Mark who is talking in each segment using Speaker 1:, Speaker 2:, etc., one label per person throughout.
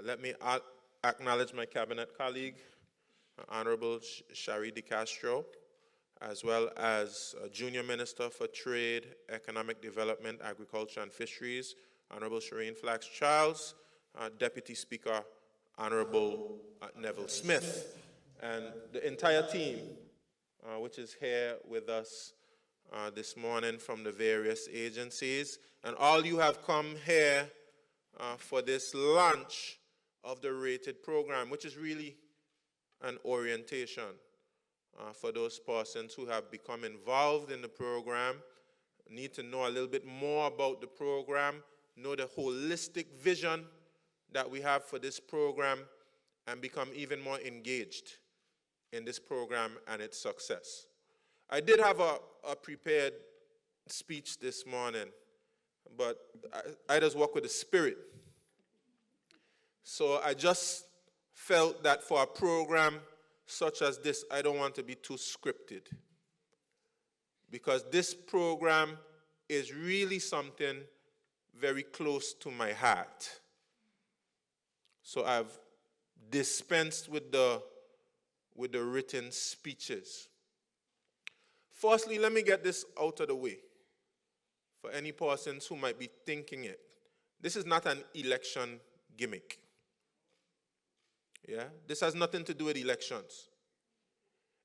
Speaker 1: Let me acknowledge my cabinet colleague, Honorable Shari De Castro, as well as Junior Minister for Trade, Economic Development, Agriculture and Fisheries, Honorable Shireen Flax-Charles, Deputy Speaker, Honorable Neville Smith, and the entire team, which is here with us this morning from the various agencies. And all you have come here for this launch of the rated program, which is really an orientation for those persons who have become involved in the program, need to know a little bit more about the program, know the holistic vision that we have for this program, and become even more engaged in this program and its success. I did have a prepared speech this morning, but I just walk with the Spirit. So I just felt that for a program such as this, I don't want to be too scripted, because this program is really something very close to my heart. So I've dispensed with the written speeches. Firstly, let me get this out of the way for any persons who might be thinking it. This is not an election gimmick. Yeah? This has nothing to do with elections.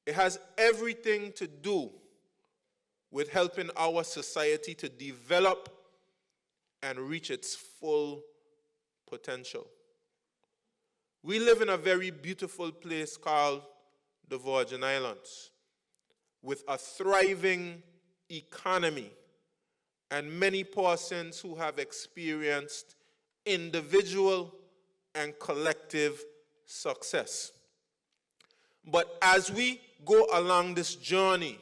Speaker 1: It has everything to do with helping our society to develop and reach its full potential. We live in a very beautiful place called the Virgin Islands, with a thriving economy and many persons who have experienced individual and collective success. But as we go along this journey,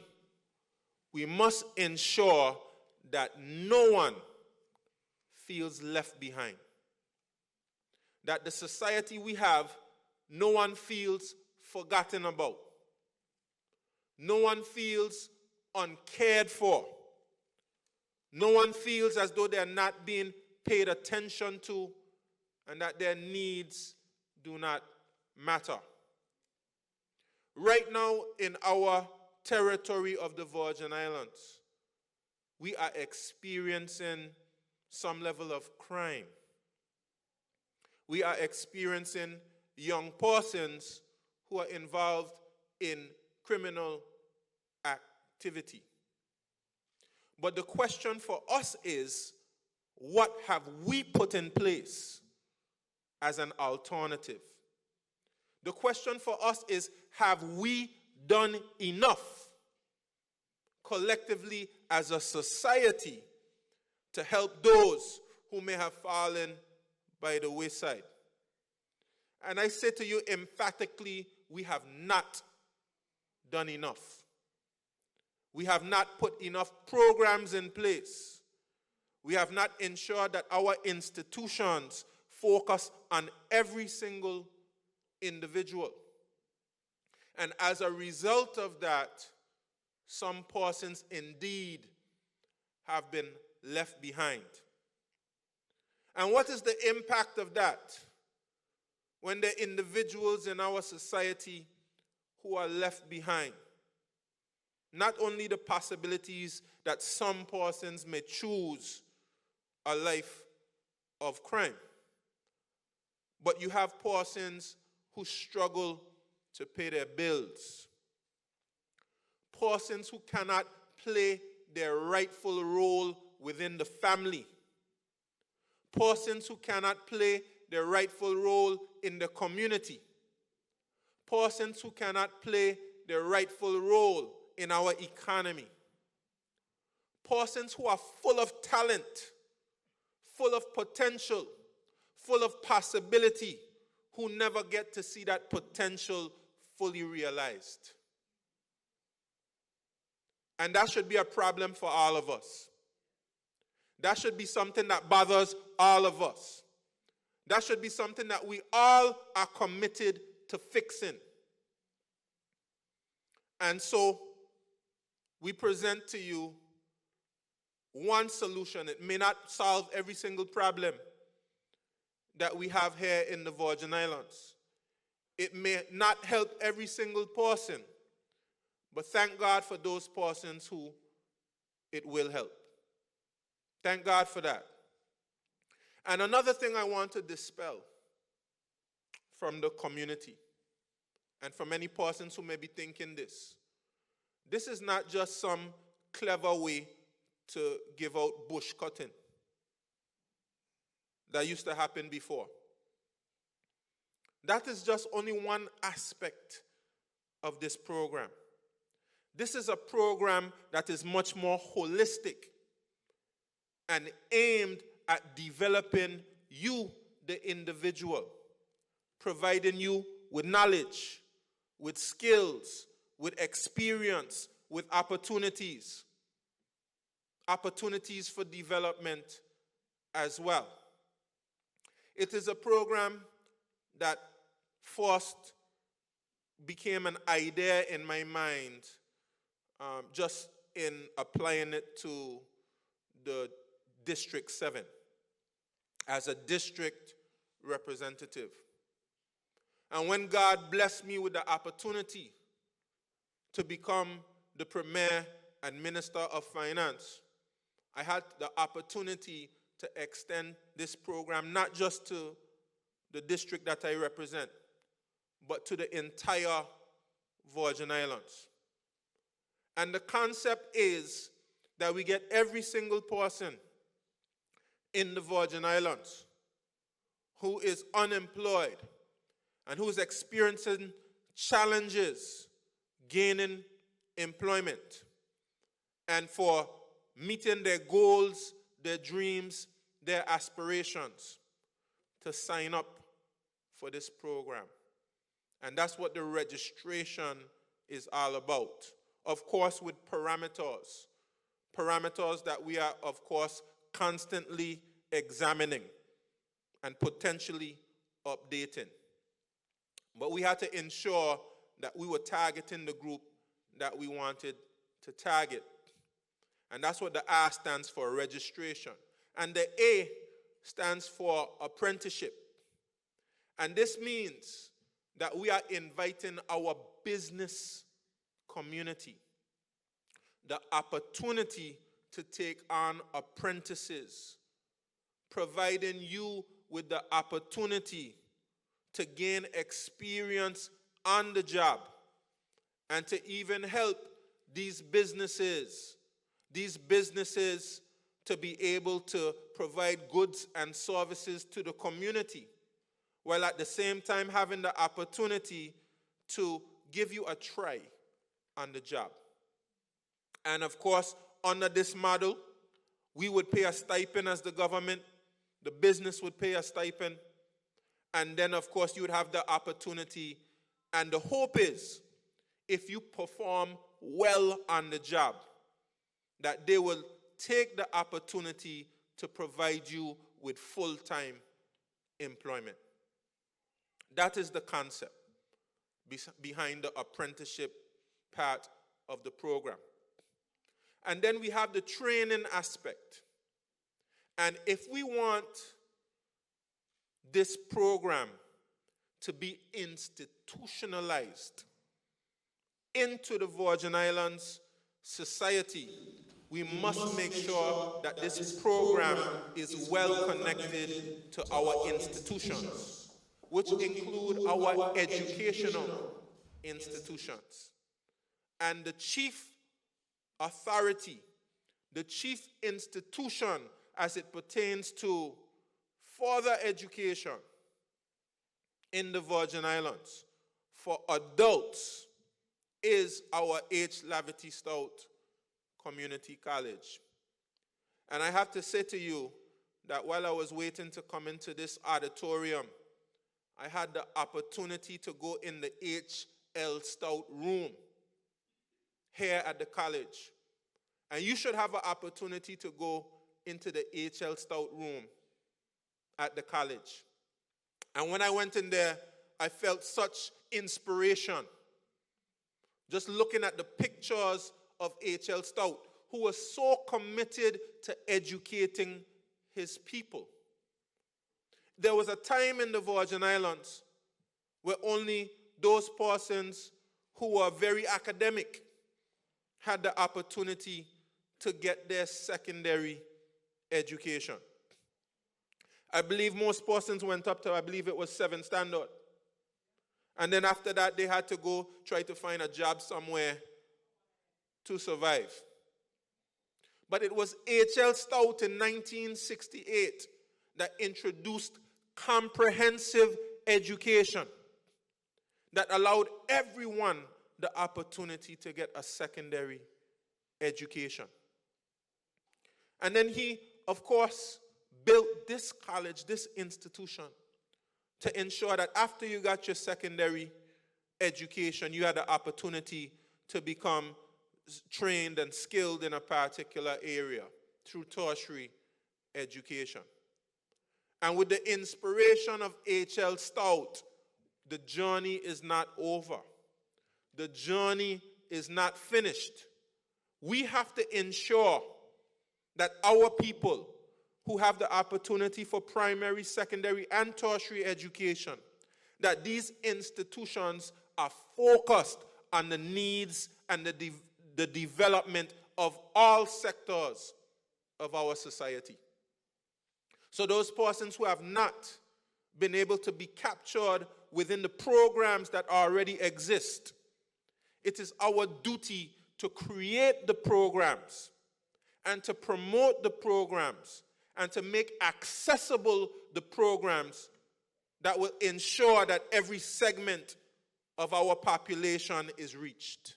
Speaker 1: we must ensure that no one feels left behind. That the society we have, no one feels forgotten about. No one feels uncared for. No one feels as though they are not being paid attention to and that their needs do not matter. Right now in our territory of the Virgin Islands, we are experiencing some level of crime. We are experiencing young persons who are involved in criminal activity. But the question for us is, what have we put in place as an alternative? The question for us is, have we done enough collectively as a society to help those who may have fallen by the wayside? And I say to you emphatically, we have not done enough. We have not put enough programs in place. We have not ensured that our institutions focus on every single individual. And as a result of that, some persons indeed have been left behind. And what is the impact of that? When there are individuals in our society who are left behind, not only the possibilities that some persons may choose a life of crime, but you have persons who struggle to pay their bills, persons who cannot play their rightful role within the family, persons who cannot play their rightful role in the community, persons who cannot play their rightful role in our economy, persons who are full of talent, full of potential, full of possibility, who never get to see that potential fully realized. And that should be a problem for all of us. That should be something that bothers all of us. That should be something that we all are committed to fixing. And so, we present to you one solution. It may not solve every single problem. that we have here in the Virgin Islands. It may not help every single person, but thank God for those persons who it will help. Thank God for that. And another thing I want to dispel from the community, and from many persons who may be thinking this is not just some clever way to give out bush cutting that used to happen before. That is just only one aspect of this program. This is a program that is much more holistic and aimed at developing you, the individual, providing you with knowledge, with skills, with experience, with opportunities for development as well. It is a program that first became an idea in my mind just in applying it to the District 7 as a district representative. And when God blessed me with the opportunity to become the Premier and Minister of Finance, I had the opportunity to extend this program not just to the district that I represent, but to the entire Virgin Islands. And the concept is that we get every single person in the Virgin Islands who is unemployed and who is experiencing challenges gaining employment and for meeting their goals, their dreams, their aspirations, to sign up for this program. And that's what the registration is all about. Of course, with parameters that we are, of course, constantly examining and potentially updating. But we had to ensure that we were targeting the group that we wanted to target. And that's what the R stands for, registration. And the A stands for apprenticeship. And this means that we are inviting our business community the opportunity to take on apprentices, providing you with the opportunity to gain experience on the job and to even help these businesses to be able to provide goods and services to the community, while at the same time having the opportunity to give you a try on the job. And of course, under this model, we would pay a stipend as the government, the business would pay a stipend, and then of course you would have the opportunity, and the hope is, if you perform well on the job, that they will take the opportunity to provide you with full-time employment. That is the concept behind the apprenticeship part of the program. And then we have the training aspect. And if we want this program to be institutionalized into the Virgin Islands society, we must make sure that this program is well connected to our institutions, which include our educational institutions. And the chief authority, the chief institution as it pertains to further education in the Virgin Islands for adults is our H. Lavity Stout Community College. And I have to say to you that while I was waiting to come into this auditorium, I had the opportunity to go in the H.L. Stout room here at the college. And you should have an opportunity to go into the H.L. Stout room at the college. And when I went in there, I felt such inspiration. Just looking at the pictures of H.L. Stout, who was so committed to educating his people. there was a time in the Virgin Islands where only those persons who were very academic had the opportunity to get their secondary education. I believe most persons went up to, I believe it was 7th standard. And then after that, they had to go try to find a job somewhere to survive. But it was H.L. Stout in 1968 that introduced comprehensive education that allowed everyone the opportunity to get a secondary education. And then he, of course, built this college, this institution, to ensure that after you got your secondary education, you had the opportunity to become trained and skilled in a particular area through tertiary education. And with the inspiration of H.L. Stout, the journey is not over. The journey is not finished. We have to ensure that our people who have the opportunity for primary, secondary, and tertiary education, that these institutions are focused on the needs and the development of all sectors of our society. So those persons who have not been able to be captured within the programs that already exist, it is our duty to create the programs and to promote the programs and to make accessible the programs that will ensure that every segment of our population is reached.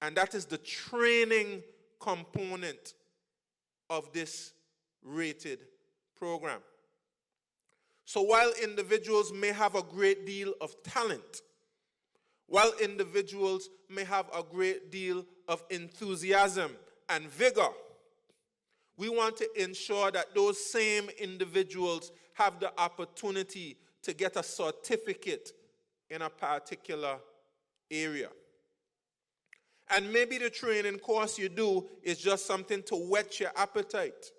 Speaker 1: And that is the training component of this rated program. So while individuals may have a great deal of talent, while individuals may have a great deal of enthusiasm and vigor, we want to ensure that those same individuals have the opportunity to get a certificate in a particular area. And maybe the training course you do is just something to whet your appetite.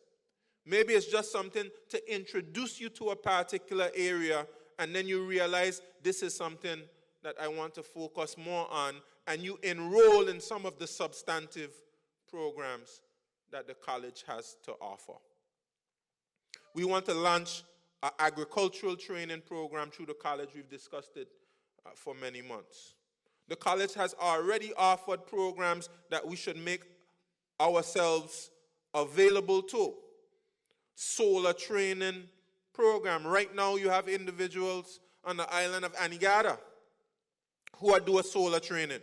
Speaker 1: Maybe it's just something to introduce you to a particular area, and then you realize this is something that I want to focus more on, and you enroll in some of the substantive programs that the college has to offer. We want to launch an agricultural training program through the college. We've discussed it for many months. The college has already offered programs that we should make ourselves available to. Solar training program. Right now you have individuals on the island of Anegada who are doing solar training.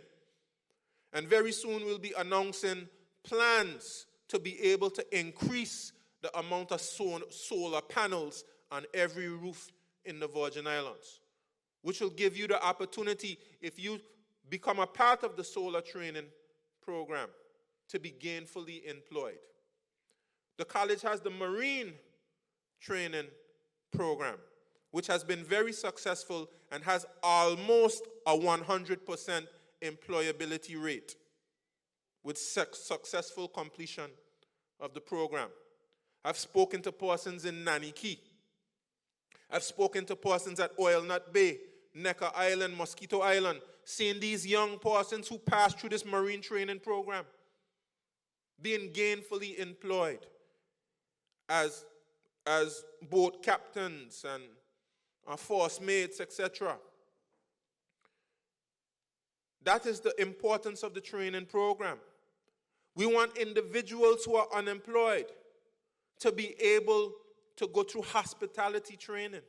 Speaker 1: And very soon we'll be announcing plans to be able to increase the amount of solar panels on every roof in the Virgin Islands, which will give you the opportunity, if you become a part of the solar training program, to be gainfully employed. The college has the marine training program, which has been very successful and has almost a 100% employability rate with successful completion of the program. I've spoken to persons in Naniki. I've spoken to persons at Oil Nut Bay, Necker Island, Mosquito Island, seeing these young persons who pass through this marine training program being gainfully employed as boat captains and force mates, etc. That is the importance of the training program. We want individuals who are unemployed to be able to go through hospitality training,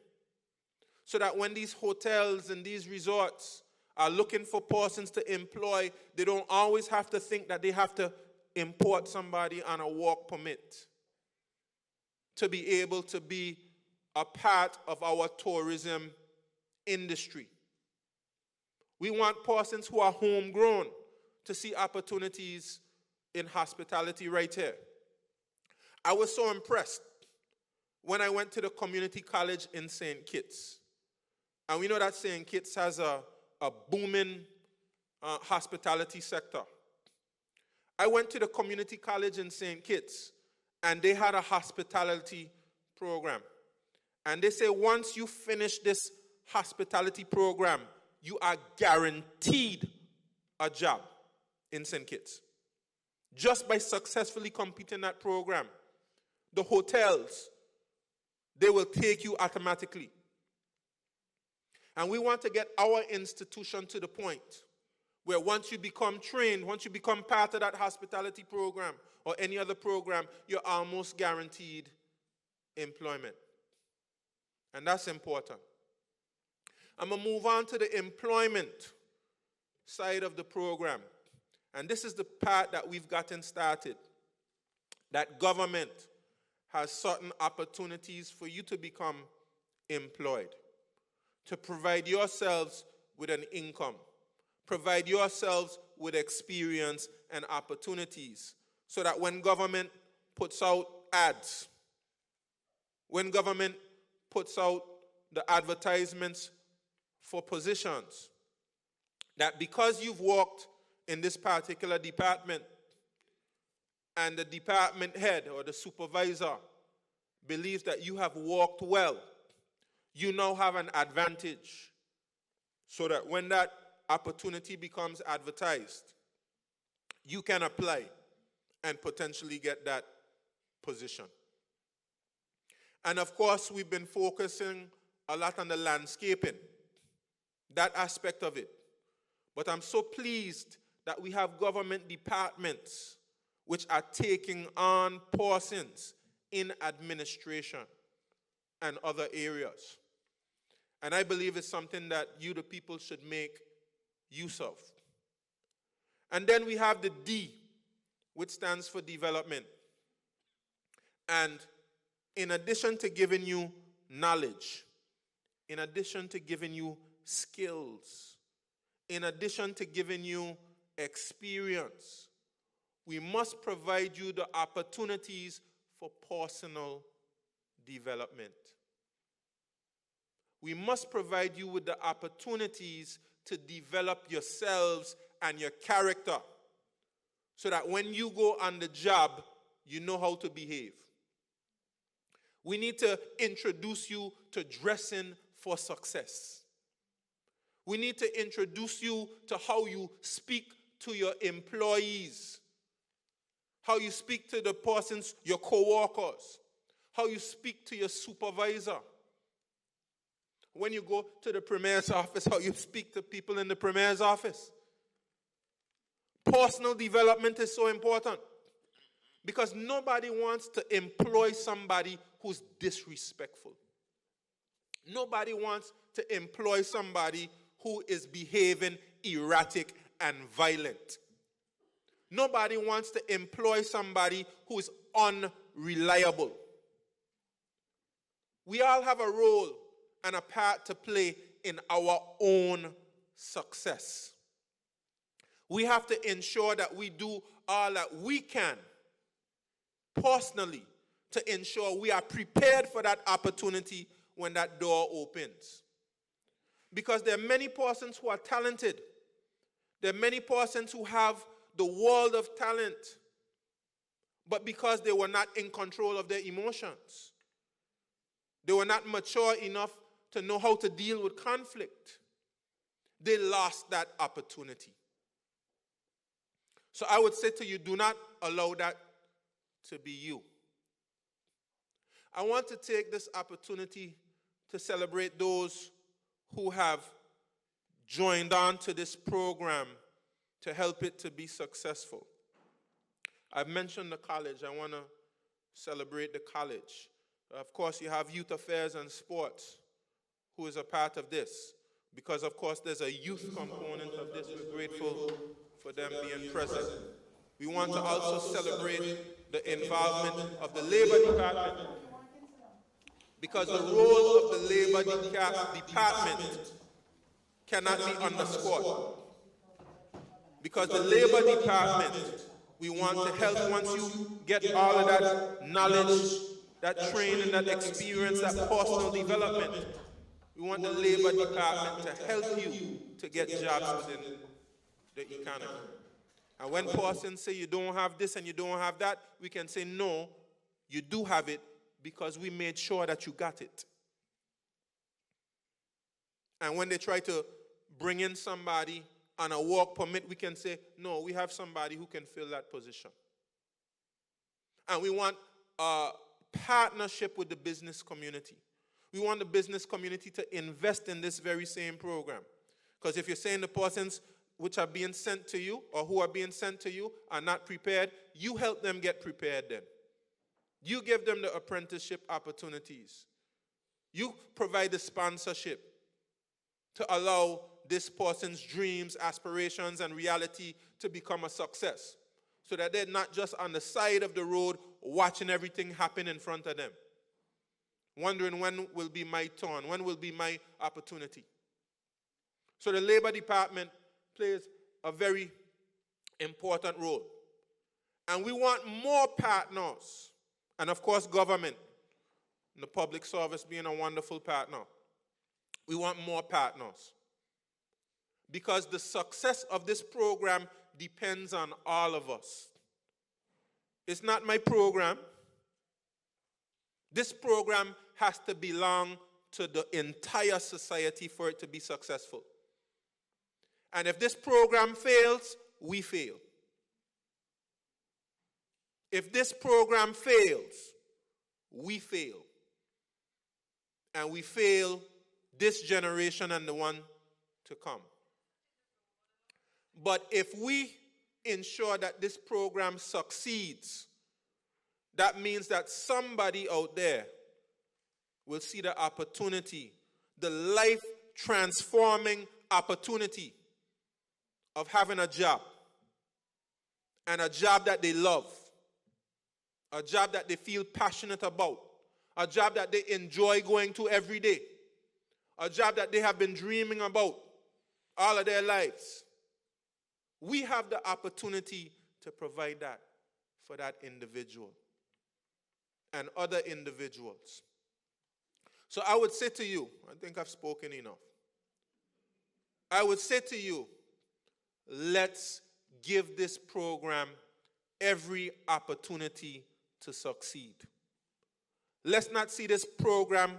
Speaker 1: so that when these hotels and these resorts are looking for persons to employ, they don't always have to think that they have to import somebody on a work permit to be able to be a part of our tourism industry. We want persons who are homegrown to see opportunities in hospitality right here. I was so impressed when I went to the community college in St. Kitts. And we know that St. Kitts has a booming hospitality sector. I went to the community college in St. Kitts, and they had a hospitality program. And they say once you finish this hospitality program, you are guaranteed a job in St. Kitts. Just by successfully completing that program. The hotels, they will take you automatically. And we want to get our institution to the point where once you become trained, once you become part of that hospitality program or any other program, you're almost guaranteed employment. And that's important. I'm going to move on to the employment side of the program. And this is the part that we've gotten started. That government has certain opportunities for you to become employed, to provide yourselves with an income, provide yourselves with experience and opportunities, so that when government puts out ads, when government puts out the advertisements for positions, that because you've worked in this particular department and the department head or the supervisor believes that you have worked well, you now have an advantage, so that when that opportunity becomes advertised, you can apply and potentially get that position. And of course, we've been focusing a lot on the landscaping, that aspect of it. But I'm so pleased that we have government departments which are taking on persons in administration and other areas. And I believe it's something that you, the people, should make use of. And then we have the D, which stands for development. And in addition to giving you knowledge, in addition to giving you skills, in addition to giving you experience, we must provide you the opportunities for personal development. We must provide you with the opportunities to develop yourselves and your character, so that when you go on the job, you know how to behave. We need to introduce you to dressing for success. We need to introduce you to how you speak to your employees, how you speak to the persons, your co-workers, how you speak to your supervisor. When you go to the premier's office, how you speak to people in the premier's office. Personal development is so important, because nobody wants to employ somebody who's disrespectful. Nobody wants to employ somebody who is behaving erratic and violent. Nobody wants to employ somebody who is unreliable. We all have a role and a part to play in our own success. We have to ensure that we do all that we can personally to ensure we are prepared for that opportunity when that door opens. Because there are many persons who are talented. There are many persons who have the world of talent, but because they were not in control of their emotions, they were not mature enough to know how to deal with conflict, they lost that opportunity. So I would say to you, do not allow that to be you. I want to take this opportunity to celebrate those who have joined on to this program to help it to be successful. I've mentioned the college. I want to celebrate the college. Of course, you have Youth Affairs and Sports, who is a part of this, because, of course, there's a youth component of this. We're grateful for them being present. We want to also celebrate the involvement of the Labor Department, because the role of the Labor Department cannot be underscored. Because the Labor Department, we want to help once you get all of that knowledge, that training, that experience, that personal development. We want the Labor Department to help you to get jobs within the economy. And when persons say you don't have this and you don't have that, we can say, no, you do have it, because we made sure that you got it. And when they try to bring in somebody on a work permit, we can say, no, we have somebody who can fill that position. And we want a partnership with the business community. We want the business community to invest in this very same program. Because if you're saying the persons which are being sent to you or who are being sent to you are not prepared, you help them get prepared then. You give them the apprenticeship opportunities. You provide the sponsorship to allow this person's dreams, aspirations, and reality to become a success, so that they're not just on the side of the road watching everything happen in front of them, wondering when will be my turn, when will be my opportunity. So the Labor Department plays a very important role. And we want more partners, and of course government, and the public service being a wonderful partner. We want more partners, because the success of this program depends on all of us. It's not my program. This program has to belong to the entire society for it to be successful. And if this program fails, we fail. If this program fails, we fail. And we fail this generation and the one to come. But if we ensure that this program succeeds, that means that somebody out there will see the opportunity, the life-transforming opportunity of having a job, and a job that they love, a job that they feel passionate about, a job that they enjoy going to every day, a job that they have been dreaming about all of their lives. We have the opportunity to provide that for that individual and other individuals. So I would say to you, I think I've spoken enough. I would say to you, let's give this program every opportunity to succeed. Let's not see this program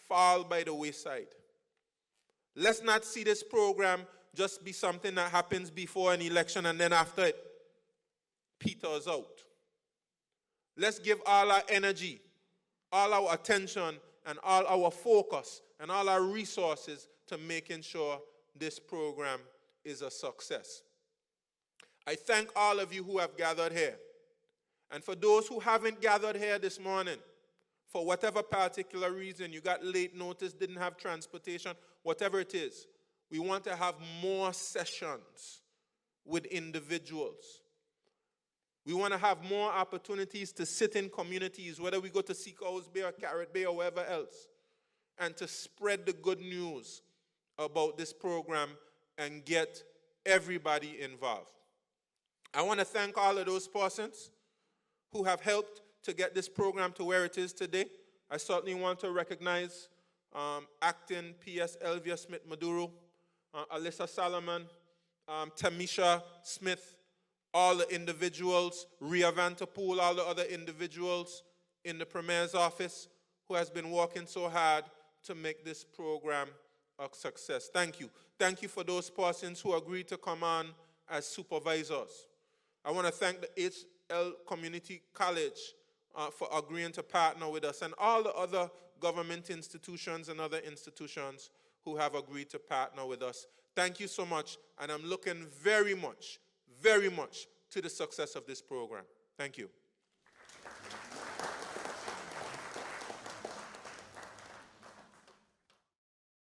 Speaker 1: fall by the wayside. Let's not see this program just be something that happens before an election and then after it peters out. Let's give all our energy, all our attention, and all our focus and all our resources to making sure this program is a success. I thank all of you who have gathered here. And for those who haven't gathered here this morning, for whatever particular reason, you got late notice, didn't have transportation, whatever it is, we want to have more sessions with individuals. We want to have more opportunities to sit in communities, whether we go to Seacoast Bay or Carrot Bay or wherever else, and to spread the good news about this program and get everybody involved. I want to thank all of those persons who have helped to get this program to where it is today. I certainly want to recognize Acting PS Elvia Smith-Maduro, Alyssa Solomon, Tamisha Smith, all the individuals, Ria Vanterpool, all the other individuals in the Premier's office who has been working so hard to make this program a success. Thank you. Thank you for those persons who agreed to come on as supervisors. I want to thank the HL Community College for agreeing to partner with us, and all the other government institutions and other institutions who have agreed to partner with us. Thank you so much, and I'm looking very much to the success of this program. Thank you.